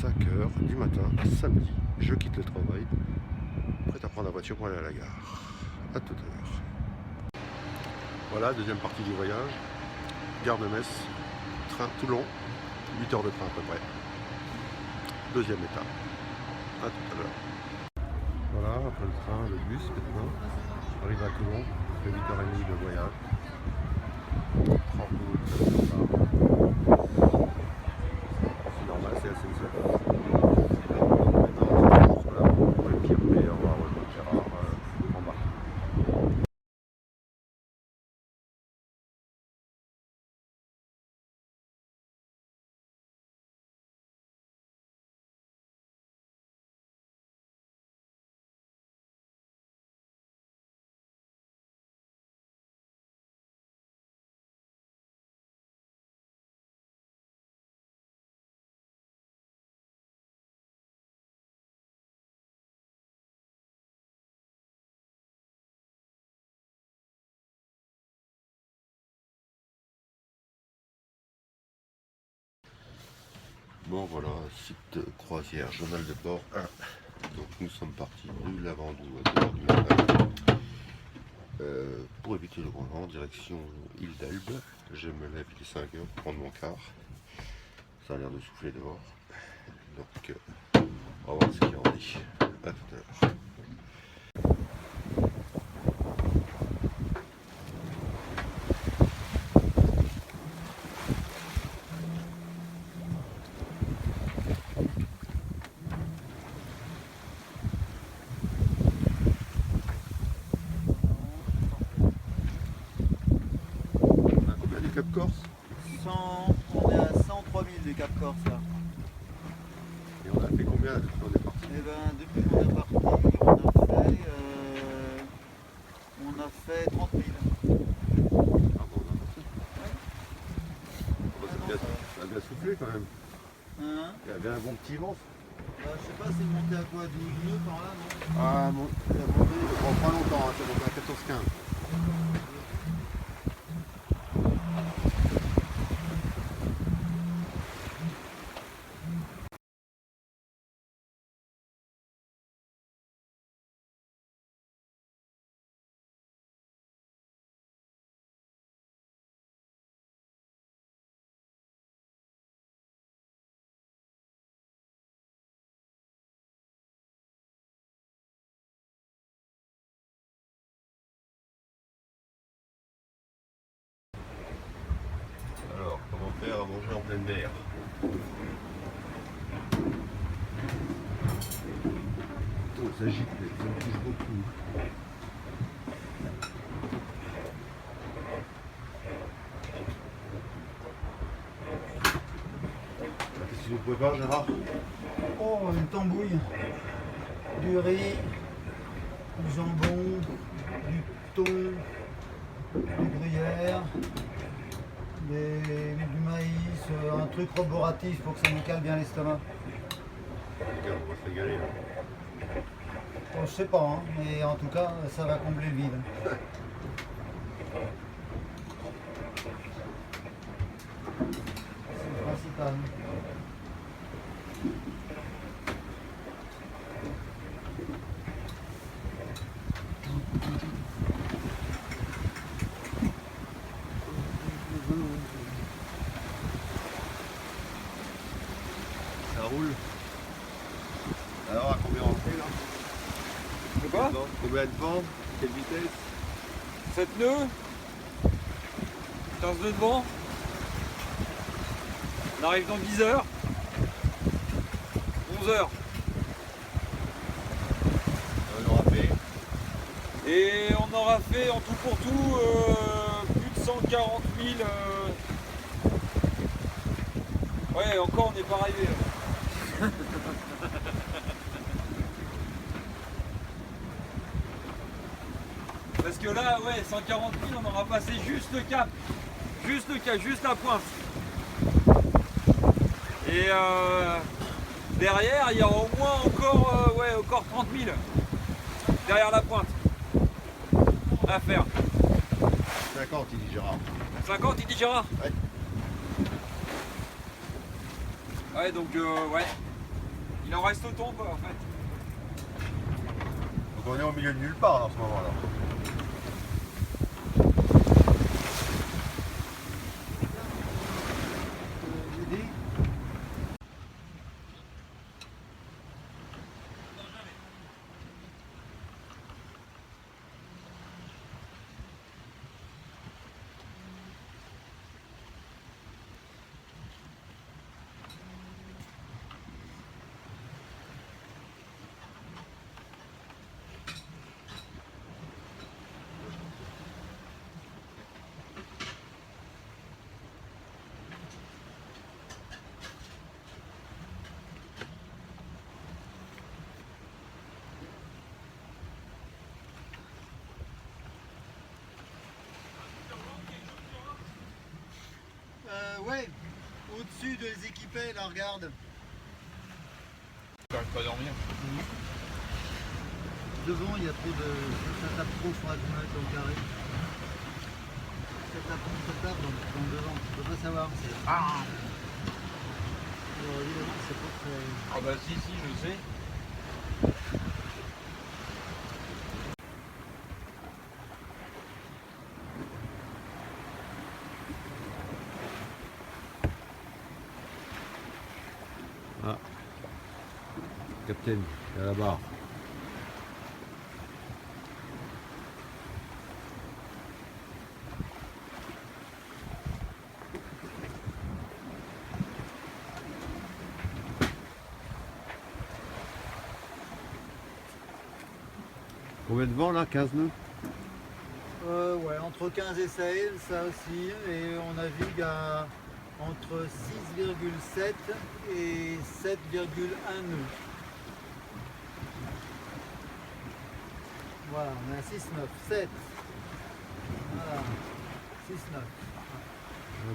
5 h du matin, samedi. Je quitte le travail, prêt à prendre la voiture pour aller à la gare. A tout à l'heure. Voilà, deuxième partie du voyage. Gare de Metz, train Toulon, 8 heures de train à peu près. Deuxième étape. A tout à l'heure. Voilà, après le train, le bus maintenant. J'arrive à Toulon, je fais 8h30 de voyage. 30 minutes de retard. C'est normal, c'est SNCF. Maintenant, voilà, pour le pire, mais on va rejoindre Gérard en bas. Bon voilà, site croisière, journal de bord 1. Donc nous sommes partis de Lavandou à 2h du matin pour éviter le grand vent, direction île d'Elbe. Je me lève il est 5 h pour prendre mon car. Ça a l'air de souffler dehors. Donc on va voir ce qu'il y en est. A tout à l'heure. Combien du Cap Corse? 100, on est à 103 000 du Cap Corse là. Et on a fait combien depuis qu'on est parti? Et ben depuis qu'on est parti, on a fait 30 000. Ah bon, on a passé. Ça a bien soufflé quand même. Hein? Il y avait un bon petit vent. Je sais pas, c'est monté à quoi, 12 nœuds par là, non? Ah, bon, pas longtemps, hein, c'est monté à 14-15. Alors, comment faire à manger en pleine mer? Oh, ça gicle, ça bouge beaucoup. Qu'est-ce que tu nous prépares, Gérard? Oh, une tambouille, du riz, du jambon, du thon, du gruyère, du maïs, un truc roboratif pour que ça nous cale bien l'estomac. Regarde, on va se régaler là. Oh, je sais pas, hein, mais en tout cas, ça va combler le vide. C'est le principal. Ça roule. Alors, à combien on fait là? De quoi? Combien de vent? Quelle vitesse? 7 nœuds, 15 nœuds de vent. On arrive dans 10 heures, 11 heures. On aura fait. Et on aura fait en tout pour tout plus de 140 000. Ouais, encore on n'est pas arrivé. Parce que là, ouais, 140 000, on aura passé juste le cap. Juste le cap, juste la pointe. Et derrière, il y aura au moins encore, encore 30 000 derrière la pointe à faire. 50, il dit Gérard. 50, il dit Gérard? Ouais. Ouais, donc, ouais. Il en reste autant quoi en fait. Donc on est au milieu de nulle part en ce moment-là. Ouais, au-dessus de les équiper, là, regarde. J'arrive pas à dormir. Devant, il y a trop de. Ça tape trop, il faudra qu'on mette au carré. Ça tape dans le devant, tu peux pas savoir. Alors évidemment, c'est pas très. Ah bah si, je sais. Ah, Captain, à la barre. Combien de vent là? 15 nœuds? Ouais, entre 15 et 16, ça aussi. Et on navigue à entre 6,7 et 7,1 nœuds. Voilà, on est à 6,9, 7. Voilà, 6,9. Alors, on a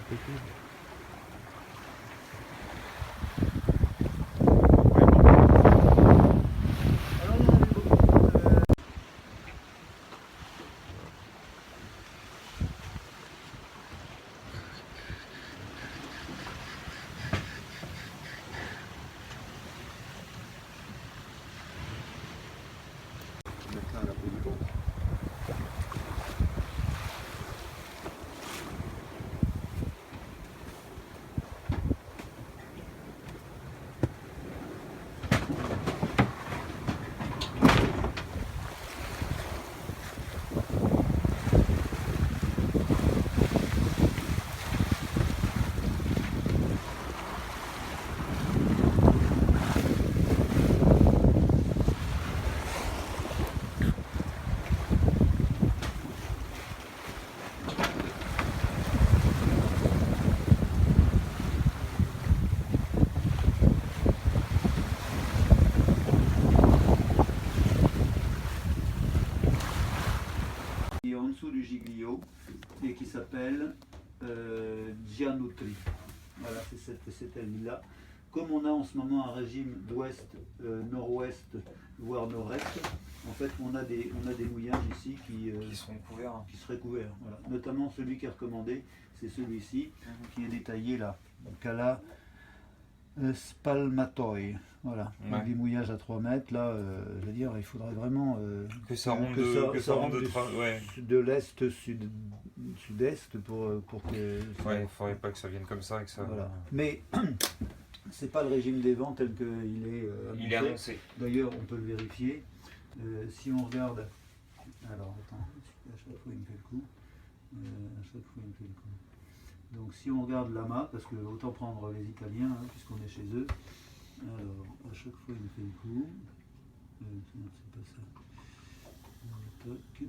vu beaucoup. Mettre là à l'abri du vent. Qui est en dessous du Giglio et qui s'appelle Gianotri. Voilà, c'est cette île-là. Comme on a en ce moment un régime d'ouest, nord-ouest, voire nord-est, en fait on a des mouillages ici qui seront couverts. qui seraient couverts. Voilà. Notamment celui qui est recommandé, c'est celui-ci, qui est détaillé là. Cala Spalmatoi. Voilà. Ouais. Donc des mouillages à 3 mètres. Là, je veux dire, il faudrait vraiment Que ça rentre de l'est sud-est pour que. Ouais, il faudrait pas que ça vienne comme ça et que ça. Voilà. Mais c'est pas le régime des vents tel qu'il est annoncé. Il est annoncé. D'ailleurs, on peut le vérifier. Si on regarde. Alors, attends, à chaque fois il me fait le coup. Donc, si on regarde l'AMA, parce que autant prendre les Italiens, hein, puisqu'on est chez eux. Alors, à chaque fois il me fait le coup. C'est pas ça. Toc.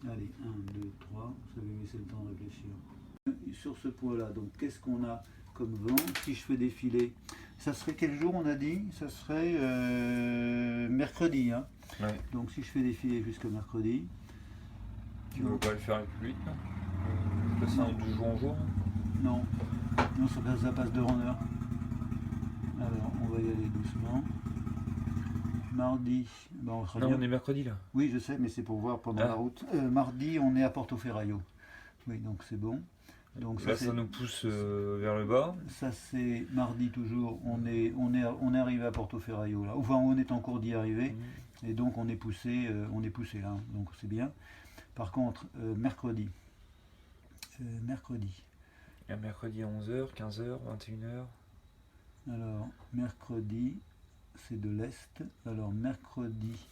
Allez, 1, 2, 3. Ça va me laisser le temps de réfléchir. Sur ce point-là, donc qu'est-ce qu'on a comme vent? Si je fais défiler, ça serait quel jour on a dit? Ça serait mercredi. Hein. Ouais. Donc si je fais défiler jusqu'à mercredi. Tu veux pas le faire plus vite là? Passer de jour en jour? Non, non, ça passe de en heure. Alors on va y aller doucement. Mardi, ben on sera Non, bien. on est mercredi là. Oui, je sais, mais c'est pour voir pendant la route. Mardi, on est à Portoferraio. Oui, donc c'est bon. Donc Là, ça nous pousse vers le bas. ça c'est mardi toujours, on est arrivé à Portoferraio là, enfin on est en cours d'y arriver, et donc on est poussé là, donc c'est bien. Par contre, mercredi, Un mercredi à 11h, 15h, 21h. alors mercredi, c'est de l'Est, alors mercredi,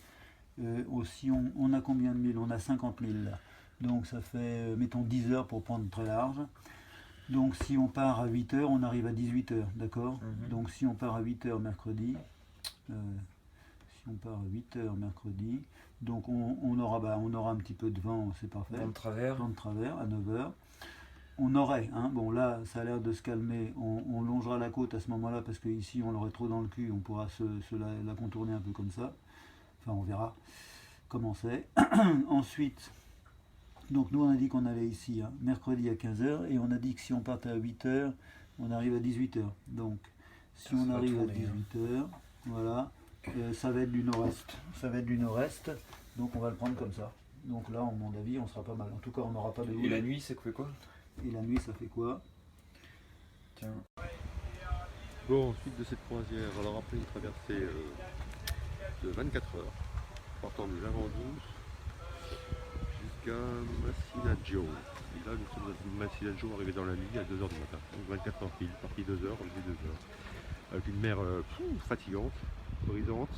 aussi on a combien de milles? On a 50 000 là, donc ça fait, mettons 10 heures pour prendre très large. Donc si on part à 8 heures, on arrive à 18 heures, d'accord? Donc si on part à 8 heures mercredi, donc on aura un petit peu de vent, c'est parfait. Vent de travers. Vent de travers à 9 heures. On aurait, bon là ça a l'air de se calmer, on longera la côte à ce moment-là parce qu'ici on l'aurait trop dans le cul, on pourra la contourner un peu comme ça. Enfin on verra comment c'est. Ensuite, donc nous on a dit qu'on allait ici, mercredi à 15h, et on a dit que si on partait à 8h, on arrive à 18h. Donc si on arrive à 18h, voilà, ça va être du nord-est. Donc on va le prendre comme ça. Donc là, à mon avis, on sera pas mal. En tout cas, on n'aura pas de houle. Et la nuit, ça fait quoi? Et la nuit, ça fait quoi? Tiens. Bon, suite de cette croisière, alors après une traversée de 24 heures, partant de Lavandous jusqu'à Masinaggio. Et là, nous sommes à Masinaggio, arrivés dans la nuit à 2h du matin. Donc 24 heures pile, partie 2h, levé 2h. Avec une mer fatigante, brisante,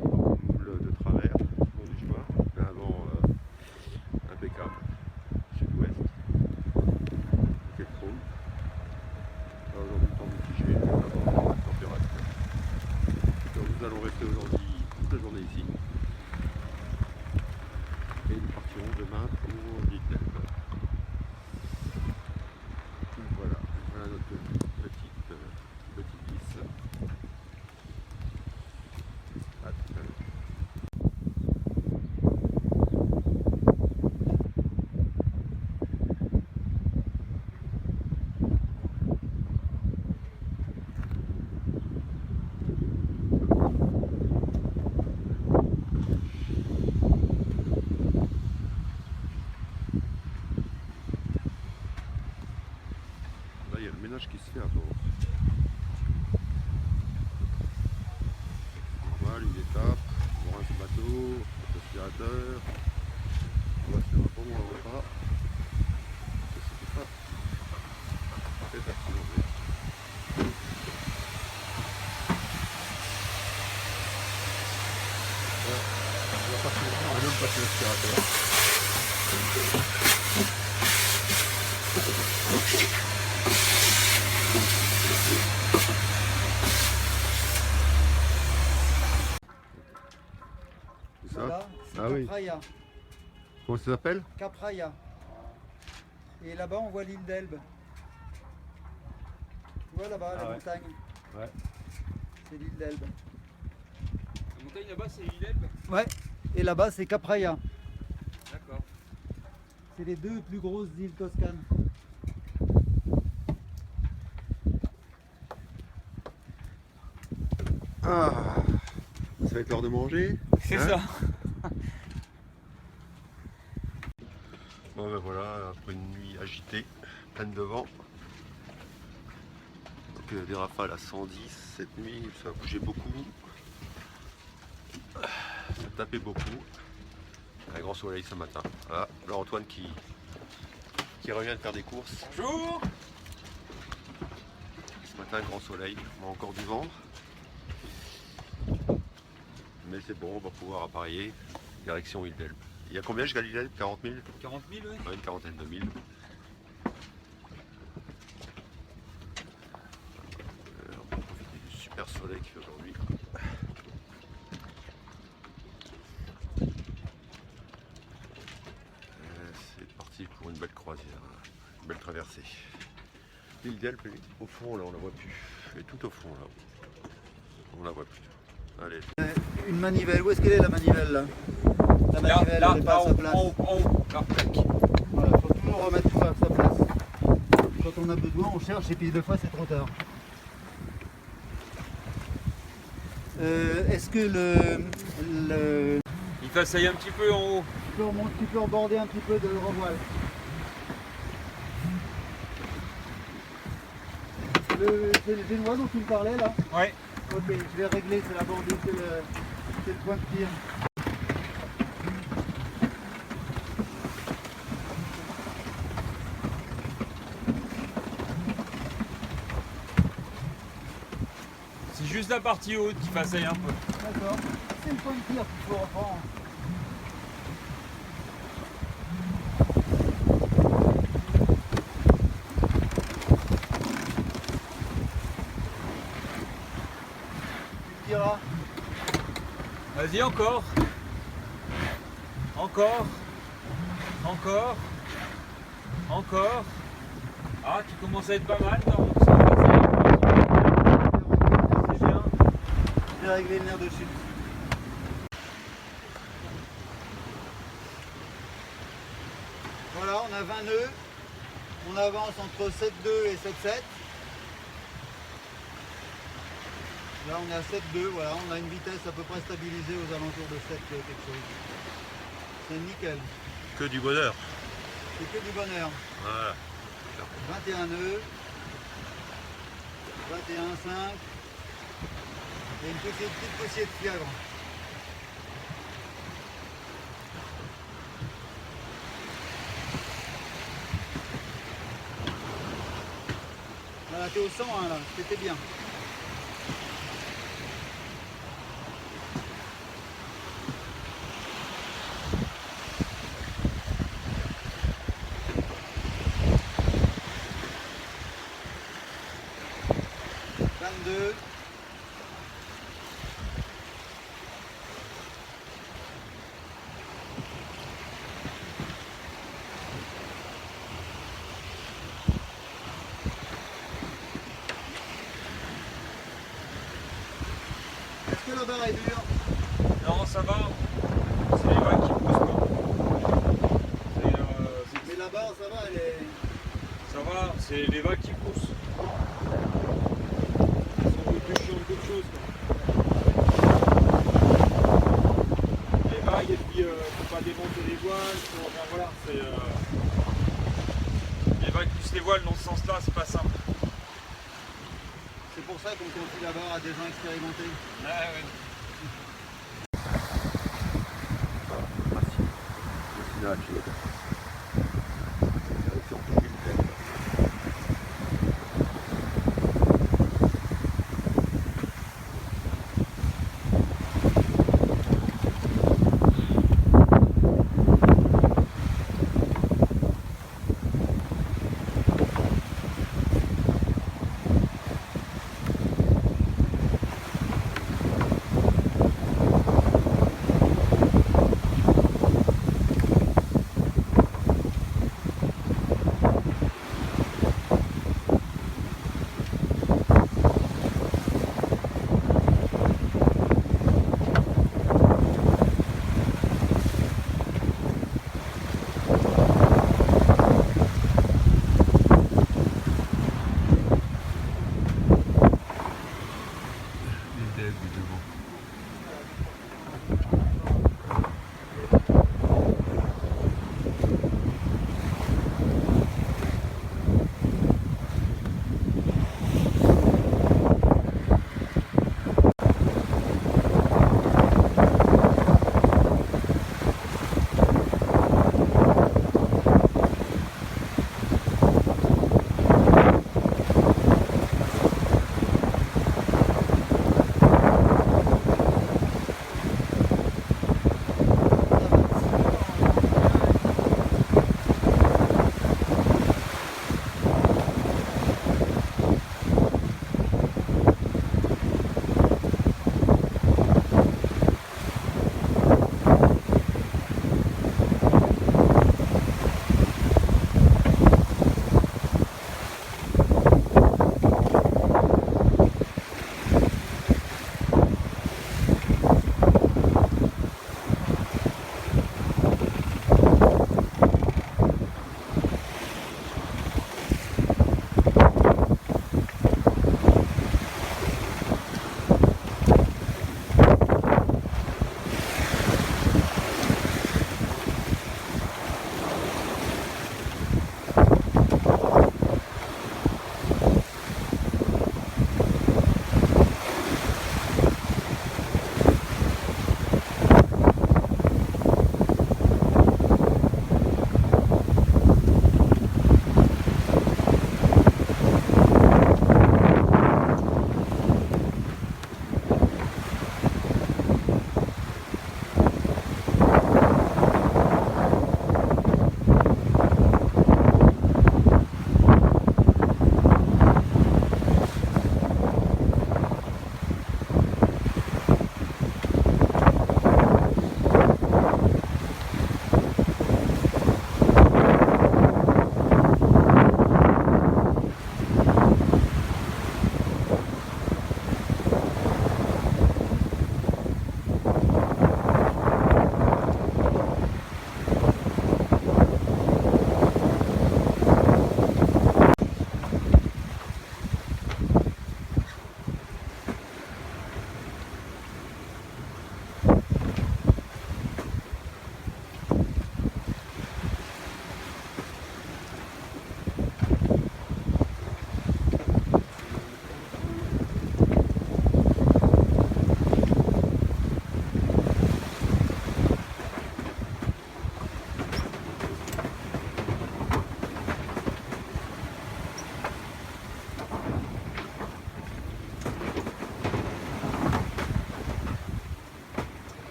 houle de travers, au long du chemin, un vent impeccable, sud-ouest. Quel trône. Aujourd'hui, le temps mitigé, la température. Donc, nous allons rester aujourd'hui toute la journée ici. Et nous partirons demain pour l'île d'Elbe. Donc voilà notre petite lisse. À tout à l'heure. Là, il y a le ménage qui se fait à bord. Voilà une étape, on rince le bateau, l'aspirateur, on va se faire un bon repas. C'était pas très facile en fait. Voilà, on va même passer l'aspirateur. C'est ça? Voilà, c'est Ah oui. Capraia. Comment ça s'appelle? Capraia. Et là-bas, on voit l'île d'Elbe. Tu vois là-bas, la montagne? Ouais. C'est l'île d'Elbe. La montagne là-bas, c'est l'île d'Elbe. Ouais. Et là-bas, c'est Capraia. D'accord. C'est les deux plus grosses îles toscanes. Ah, ça va être l'heure de manger. C'est Hein? ça. Bon ben voilà, après une nuit agitée, pleine de vent. Donc des rafales à 110 cette nuit, ça a bougé beaucoup. Ça tapait beaucoup. Un grand soleil ce matin. Voilà, là Antoine qui revient de faire des courses. Bonjour. Ce matin, grand soleil, on a encore du vent. Mais c'est bon, on va pouvoir appareiller direction île d'Elbe. Il y a combien jusqu'à l'île d'Elbe? 40 000? 40 000, oui. Ouais, une quarantaine de mille. On va profiter du super soleil qu'il fait aujourd'hui. C'est parti pour une belle croisière, une belle traversée. L'île d'Elbe, au fond, là, on la voit plus. Elle est tout au fond, là. On la voit plus. Allez. Une manivelle. Où est-ce qu'elle est la manivelle là? La Là, manivelle, là, elle n'est pas à sa place. en haut, là, tac. Voilà, il faut toujours remettre tout à sa place. Quand on a besoin, on cherche et puis des fois c'est trop tard. Est-ce que Il t'assaille un petit peu en haut. tu peux reborder un petit peu de l'eurovoile? C'est le génois dont tu me parlais là? Ouais. Ok, je vais régler, c'est la bandit, c'est le point de tir. C'est juste la partie haute qui façaille un peu. D'accord. C'est le point de tir qu'il faut reprendre. Tu tireras. Vas-y, encore. Encore. Encore. Encore. Ah, tu commences à être pas mal, non? C'est bien. J'ai réglé le nerf de chute. Voilà, on a 20 nœuds. On avance entre 7,2 et 7,7. Là, on est à 7,2. Voilà, on a une vitesse à peu près stabilisée aux alentours de 7 quelque chose. C'est nickel. Que du bonheur. C'est que du bonheur. Voilà. 21 nœuds. 21,5. Et une petite poussière de fièvre. Voilà, t'es au 101 là, c'était bien. Deux. Est-ce que la barre est dure? Non, ça va. C'est les vagues qui poussent, quoi. Mais la barre, ça va, elle est... Ça va, c'est les vagues qui poussent. Elles sont beaucoup plus chiantes qu'autre chose, quoi. Les vagues, et puis faut pas démonter les voiles. Enfin, voilà, c'est... Les vagues poussent les voiles dans ce sens-là, c'est pas simple. C'est pour ça qu'on confie la barre à des gens expérimentés. Ouais, ouais.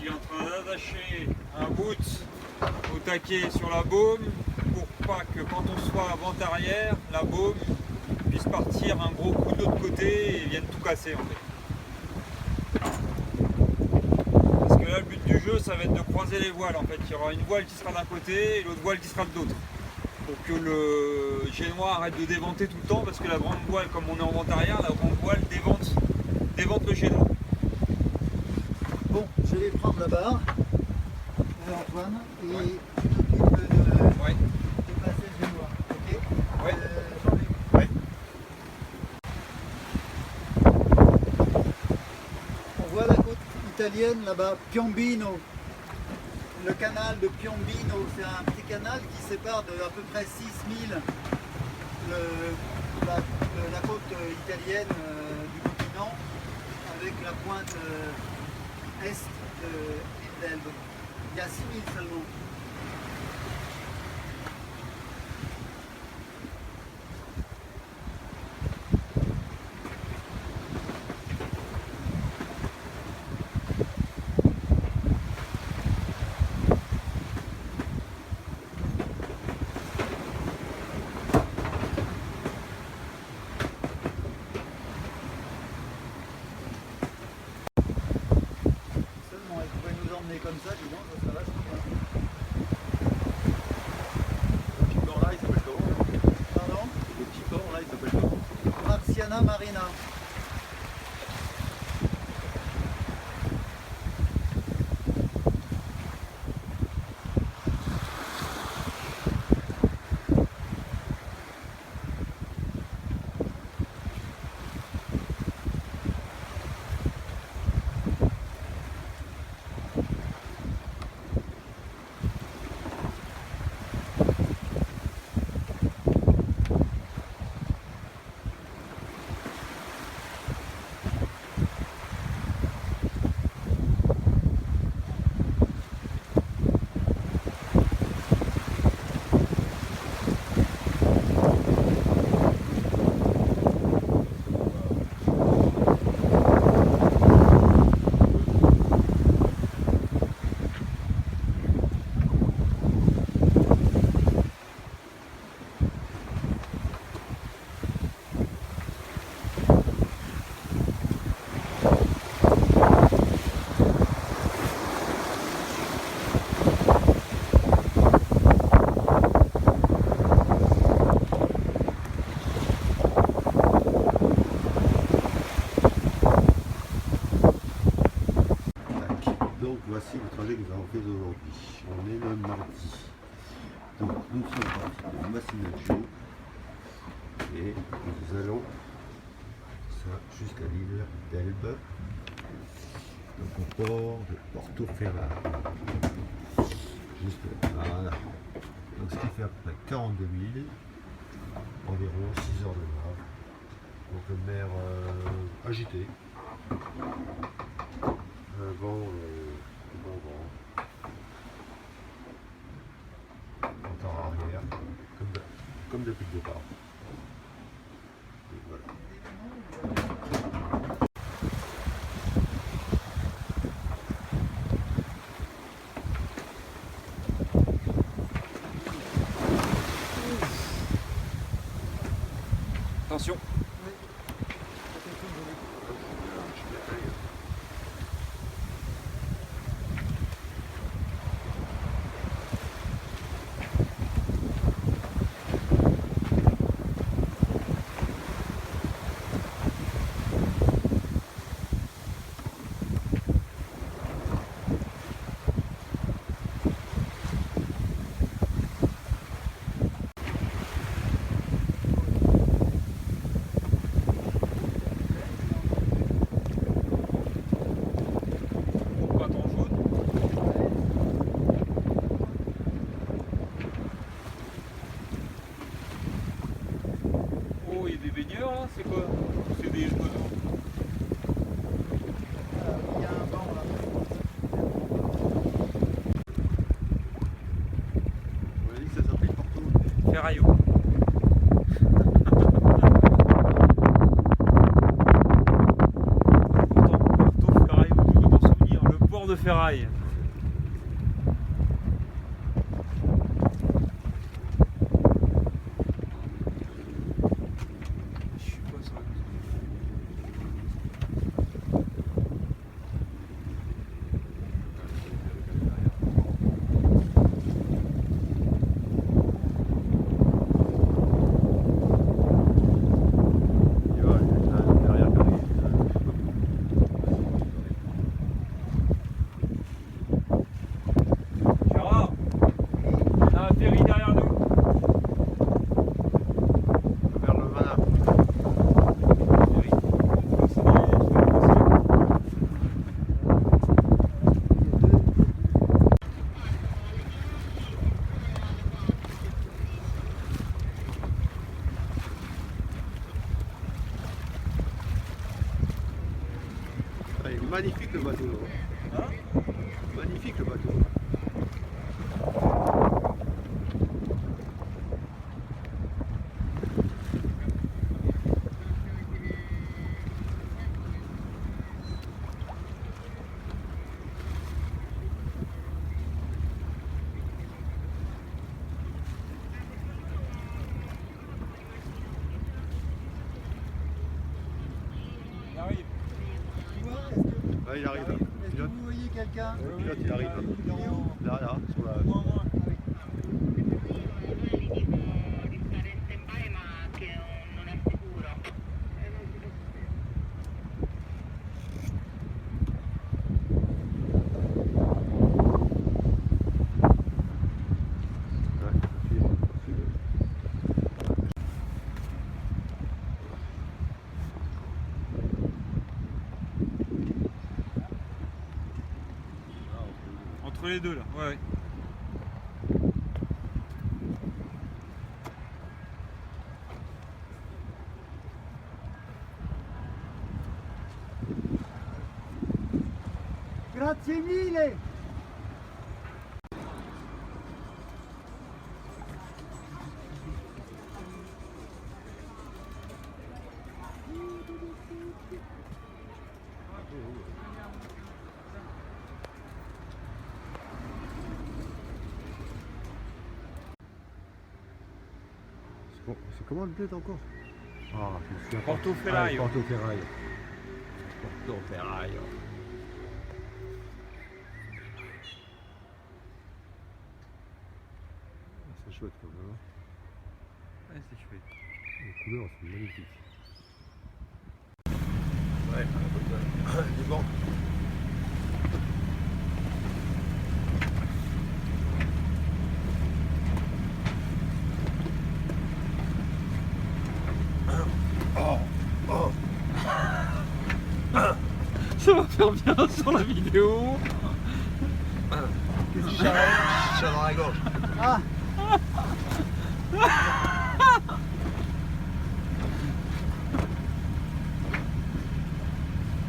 il est en train d'attacher un bout au taquet sur la baume pour pas que quand on soit avant-arrière, la baume puisse partir un gros coup de l'autre côté et vienne tout casser en fait. Parce que là le but du jeu ça va être de croiser les voiles en fait. Il y aura une voile qui sera d'un côté et l'autre voile qui sera de l'autre. Pour que le génois arrête de déventer tout le temps parce que la grande voile, comme on est en vente arrière, la grande voile dévente le génois. Bon, je vais prendre la barre, Antoine, et tu t'occupes de Ouais. passer le génois. Ok. Ouais. Jean-Luc. Ouais. On voit la côte italienne là-bas, Piombino. Le canal de Piombino, c'est un petit canal qui sépare de à peu près 6000 la côte italienne du continent avec la pointe est de l'Elbe. Il y a 6000 seulement. Seulement, elle pourrait nous emmener comme ça, dis donc, ça serait vachement bien. Le petit port là, il s'appelle comment? Pardon? Le petit port là, il s'appelle comment? Marciana Marina. Donc voici le trajet que nous avons fait aujourd'hui. On est le mardi. Donc nous sommes partis de Massinaccio et nous allons ça jusqu'à l'île d'Elbe, donc au port de Portoferraio. Juste là. Voilà. Donc ce qui fait à peu près 42 000, environ 6 heures de nave. Donc mer agitée. Vent en arrière, comme depuis le départ. Et voilà. Attention. C'est quoi? C'est des oiseaux. Il y a un banc là. On a dit que ça s'appelait Porto. Ferraio. Pourtant, Porto Ferraio, tu dois t'en souvenir. Le port de de ferraille. Je suis pas sûr. Il va, il est derrière Paris. Gérard, on a atterri derrière nous. Vers le Mana. Ah, il est magnifique le bateau. Hein, magnifique le bateau. Il arrive. Ah, il arrive là. Est-ce que Pilote, vous voyez quelqu'un? le pilote, il arrive là. Il est où? Là, là, sur la... Entre les deux là, ouais, ouais. Grazie mille! C'est comment le bled encore? Ah, je me souviens pas. Portoferraio. Ah, Portoferraio. Portoferraio. C'est chouette quand même. Hein. Ouais, c'est chouette. Les couleurs sont magnifiques. Ouais, du banc. Ça va faire bien sur la vidéo. Qu'est-ce que tu as dans la gorge? Ah!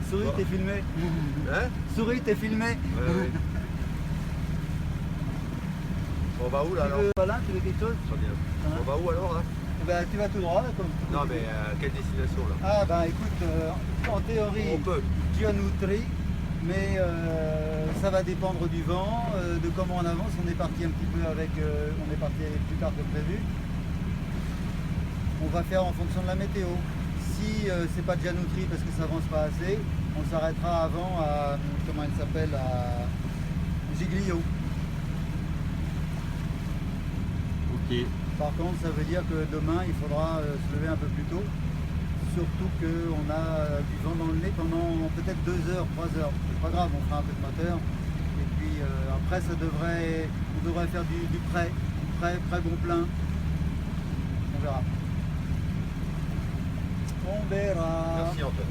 Souris, t'es filmé. Hein? Souris, t'es filmé. Ouais. On va où là alors? Voilà, tu veux quelque chose? Très bien. Hein? On va où alors là? Eh ben, tu vas tout droit là comme. Non mais quelle destination là? Ah ben écoute, en théorie, On peut. Giannoutri, mais ça va dépendre du vent, de comment on avance. On est parti un petit peu avec, on est parti plus tard que prévu. On va faire en fonction de la météo. Si c'est pas Giannoutri parce que ça avance pas assez, on s'arrêtera avant à, comment elle s'appelle, à Giglio. Ok. Par contre, ça veut dire que demain, il faudra se lever un peu plus tôt. Surtout qu'on a du vent dans le nez pendant peut-être 2 heures, 3 heures. C'est pas grave, on fera un peu de moteur. Et puis après, on devrait faire du prêt bon plein. On verra. On verra. Merci Antoine.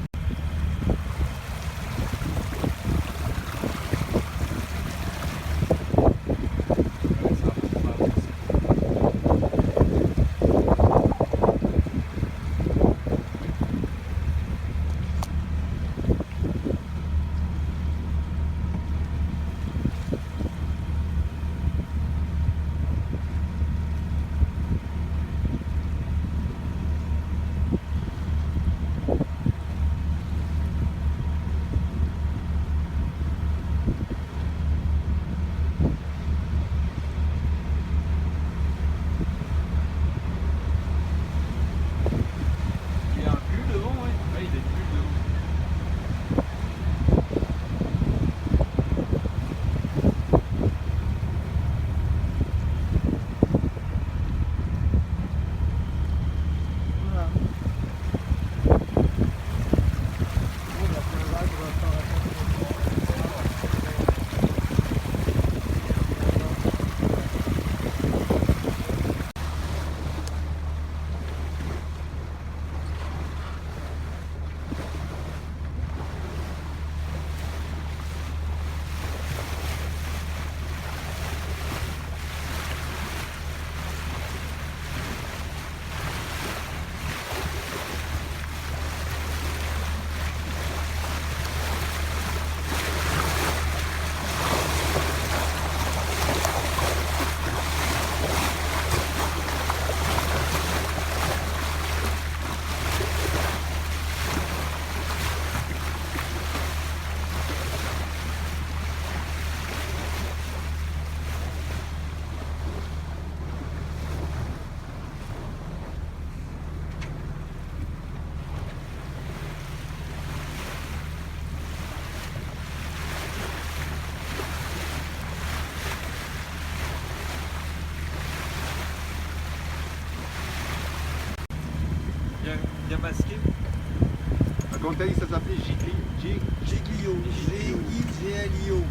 Comment t'as dit ça s'appelait Giglio. G-I-G-L-I-O.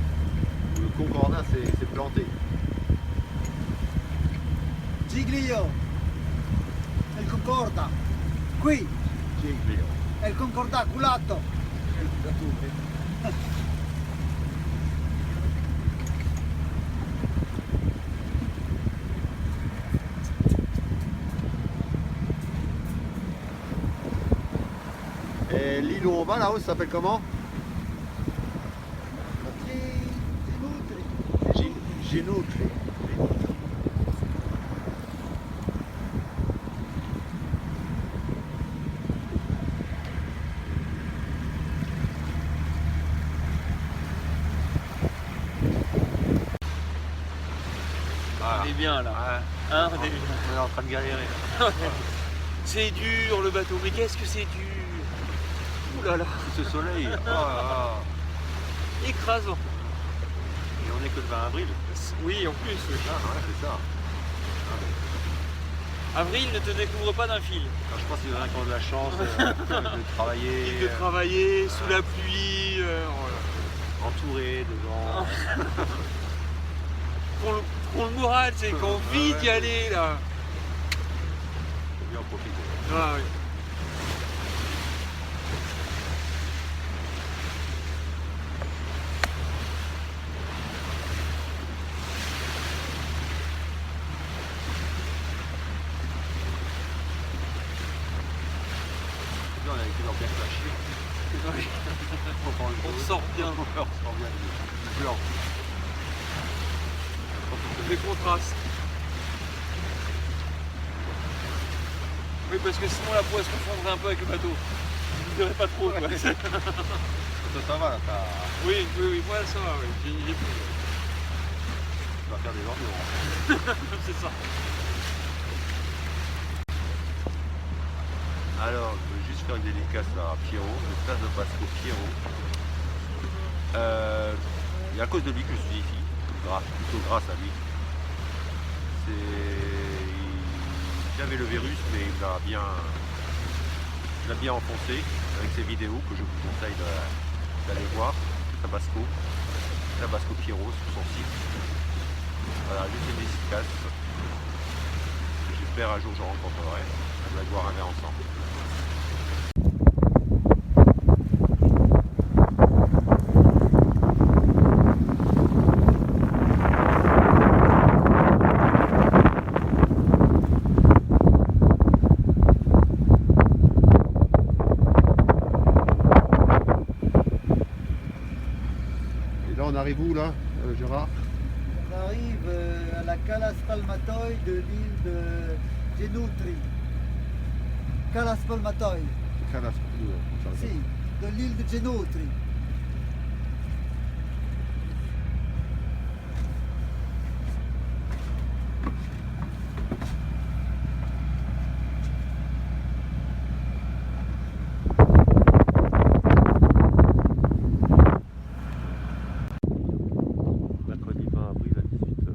Le concordat c'est planté. Giglio. El concorda. Qui. Giglio. El concorda, culato. Et l'île où on va là-haut, ça s'appelle comment? Genutri. On est bien là. Hein, on est bien. On est en train de galérer. C'est dur le bateau, mais qu'est-ce que c'est dur. Ouh là là, Ce soleil, oh là là. écrasant. Et on est que le 20 avril. Oui, en plus. Oui. Ah ouais, c'est ça. Avril ne te découvre pas d'un fil. Alors, je pense qu'il y en a qui ont de la chance de travailler De travailler sous la pluie, entouré de gens. pour le moral, c'est qu'on a envie d'y aller là. Faut bien en profiter. Ah, oui. Bien, on a été dans bien fâché. Oui. On On sort bien. On sort bien du blanc. Les contrastes. Oui, parce que sinon la poisse confondrait un peu avec le bateau. Je ne dirais pas trop. Quoi. Toi, ça va, là, Oui, moi ça va, oui. J'ai pris. tu vas faire des ordures. C'est ça. Alors, je veux juste faire une dédicace à Pierrot, le frère de Pasco Pierrot. Il y a à cause de lui que je suis ici, plutôt grâce à lui. Il avait le virus, mais il l'a bien enfoncé avec ses vidéos que je vous conseille d'aller voir. Tabasco Pierrot sur son site. Voilà, juste une dédicace. J'espère un jour je rencontrerai. On va boire un verre ensemble. Et là on arrive où là, Gérard? On arrive à la Cala Spalmatoi de l'île de Genutri. Cala Spalmatoi, si, de l'île de Genutri. Mercredi 20 avril à 18h.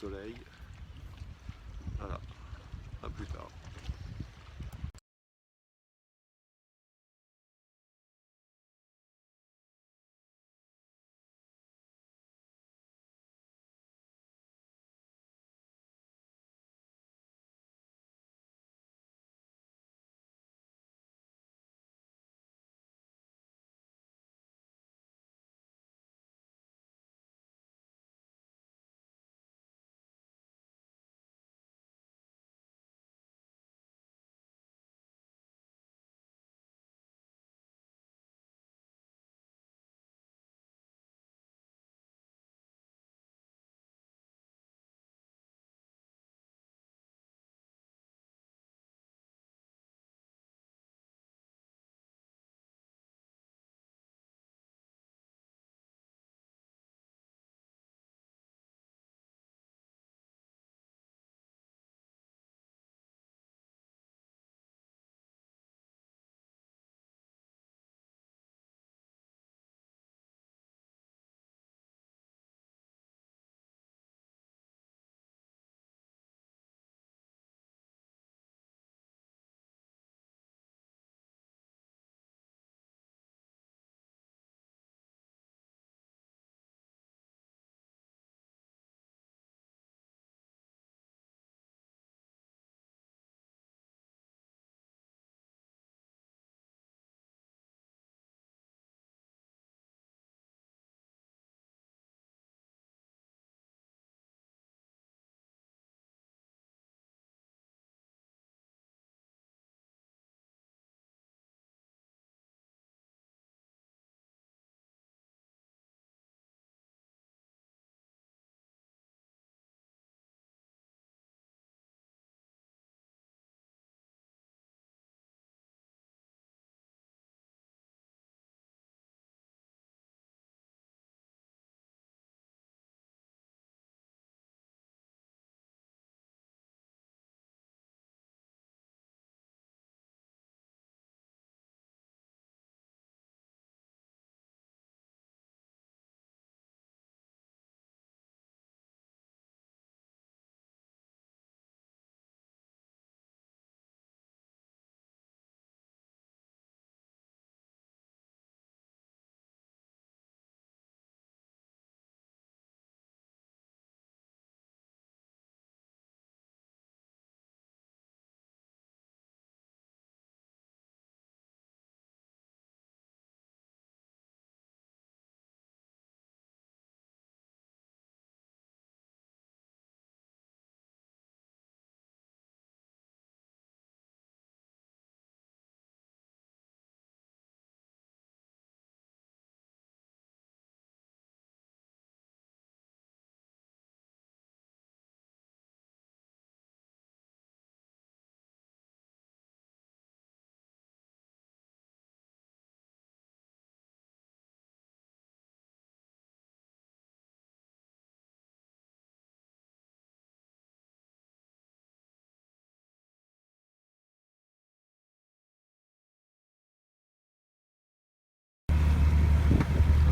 soleil. Voilà, à plus tard.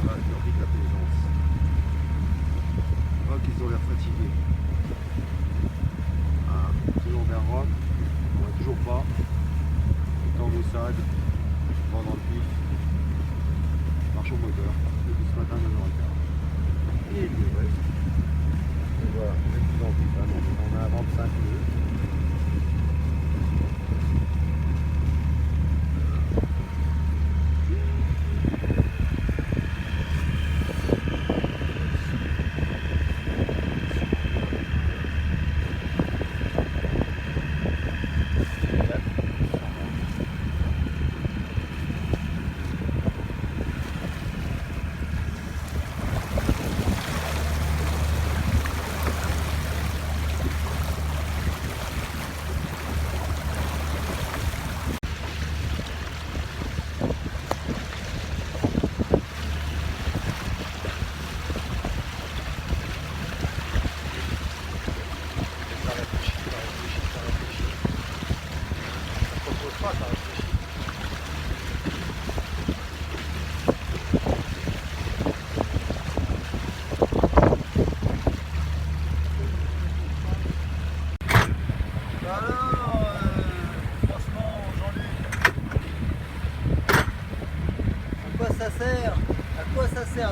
Voilà, je leur dis de la plaisance. Je vois qu'ils ont l'air fatigués. Ah, toujours vers Rome, on voit toujours pas. Tout en moussade, vent dans le pif. Marche au moteur, depuis ce matin 9h15. Et il reste. Et voilà, on est plus en pif, hein, donc on a un vent de 5 nœuds.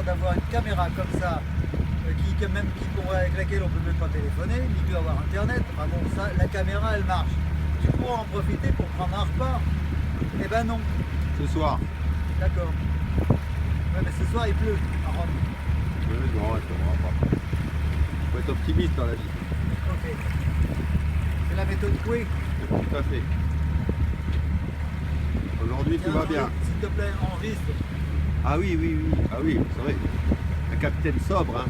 d'avoir une caméra comme ça, avec laquelle on peut même pas téléphoner, ni plus avoir internet. Enfin bon, ça, la caméra elle marche. Tu pourras en profiter pour prendre un repas. Eh ben non. Ce soir. D'accord. Ouais, mais ce soir il pleut à Rome. Oui, non, il ne pas. Il faut être optimiste dans la vie. Ok. C'est la méthode Coué. Tout à fait. Aujourd'hui, tout va bien. S'il te plaît, enregistre. Ah oui, oui, oui. Ah oui, c'est vrai. Un capitaine sobre, hein.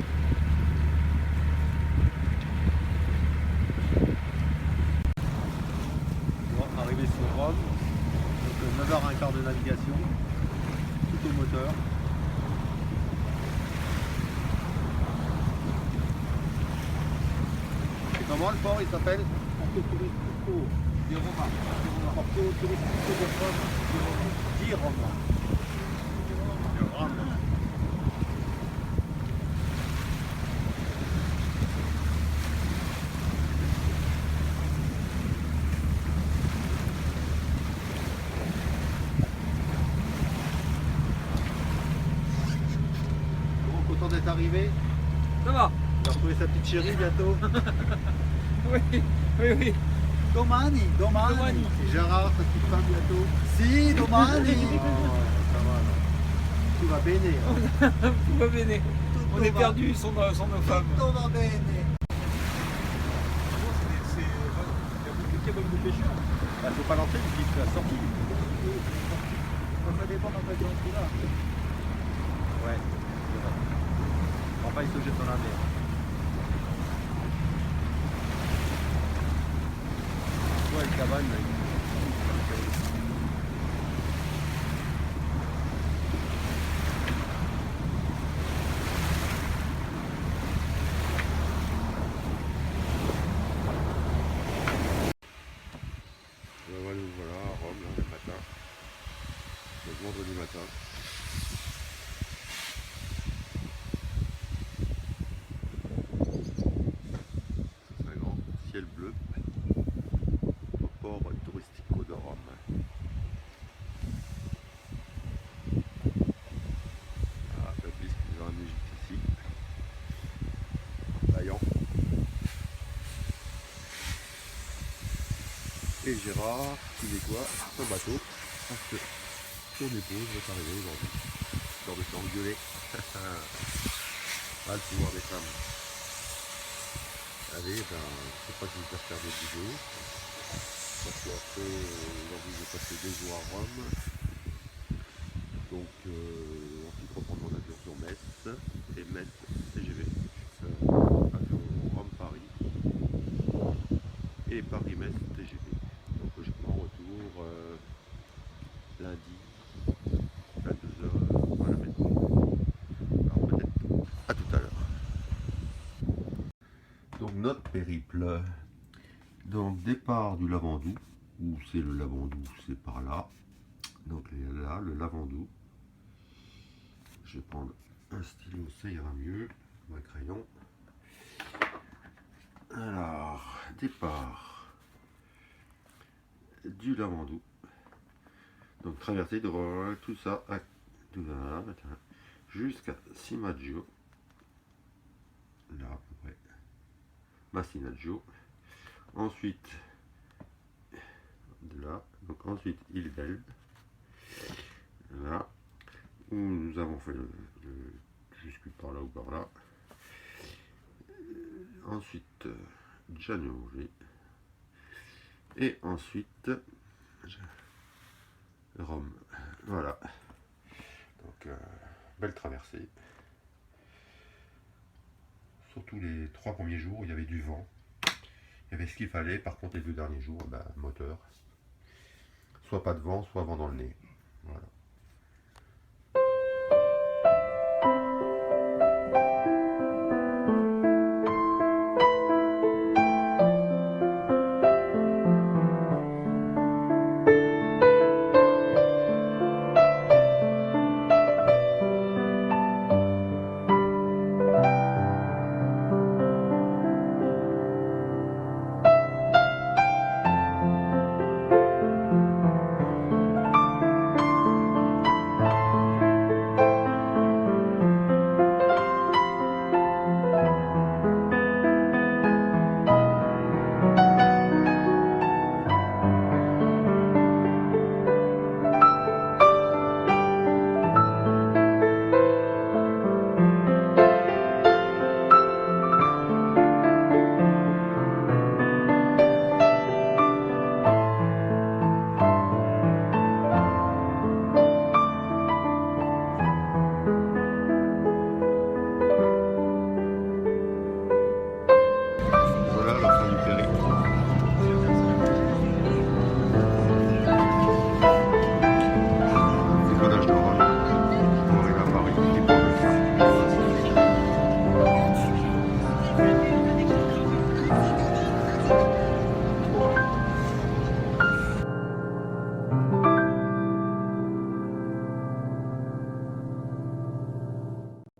Bon, arrivé sur Rome. Donc 9h15 de navigation. Tout au moteur. C'est comment le port, il s'appelle? Porto Turistico di Roma. Porto Turistico di Roma. Di Roma. De Rome. Bon, content d'être arrivé. Ça va? Il va retrouver sa petite chérie bientôt. Oui, oui, oui. Domani. Domani. Et Gérard, sa petite femme bientôt. Si, domani. Oh, ça va là. Tout va bene. Hein. Tout va bene. On est va. perdu sans nos femmes. Tutto va bene. Bah, faut pas lancer puisqu'il fait la sortie. Ça dépend de quel tu vas. Ouais. Enfin, il se jette dans la mer. Ouais, une cabane. Voilà, à Rome, là, le matin. Le vendredi matin. C'est un grand ciel bleu au port Turistico de Rome. Ah, Fabrice qui nous a ramené jusqu'ici. Vaillant. Et Gérard qui nettoie son bateau parce que son épouse va arriver aujourd'hui. Histoire de s'engueuler. Ah, le pouvoir des femmes. Allez, ben, je sais pas si je vais faire des vidéos. Parce qu'après, aujourd'hui, je vais passer 2 jours à Rome. Donc, ensuite, reprendre mon avion sur Metz. Et Metz, TGV. Avion Rome-Paris. Et Paris-Metz, TGV. Donc, logiquement, retour lundi, 22h à la maison. Alors, peut-être à tout à l'heure. Donc notre périple, donc départ du Lavandou, où c'est le Lavandou, c'est par là, donc là, le Lavandou, je vais prendre un stylo, ça ira mieux, un crayon, alors, départ du Lavandou, donc traversée de tout ça, jusqu'à Simaggio, là à peu près, Massinaggio, ensuite de là, donc ensuite île d'Elbe, là où nous avons fait jusque par là ou par là, ensuite Giannoli, et ensuite Rome. Voilà, donc belle traversée. Surtout les 3 premiers jours, il y avait du vent. Il y avait ce qu'il fallait. Par contre, les 2 derniers jours, moteur. Soit pas de vent, soit vent dans le nez. Voilà.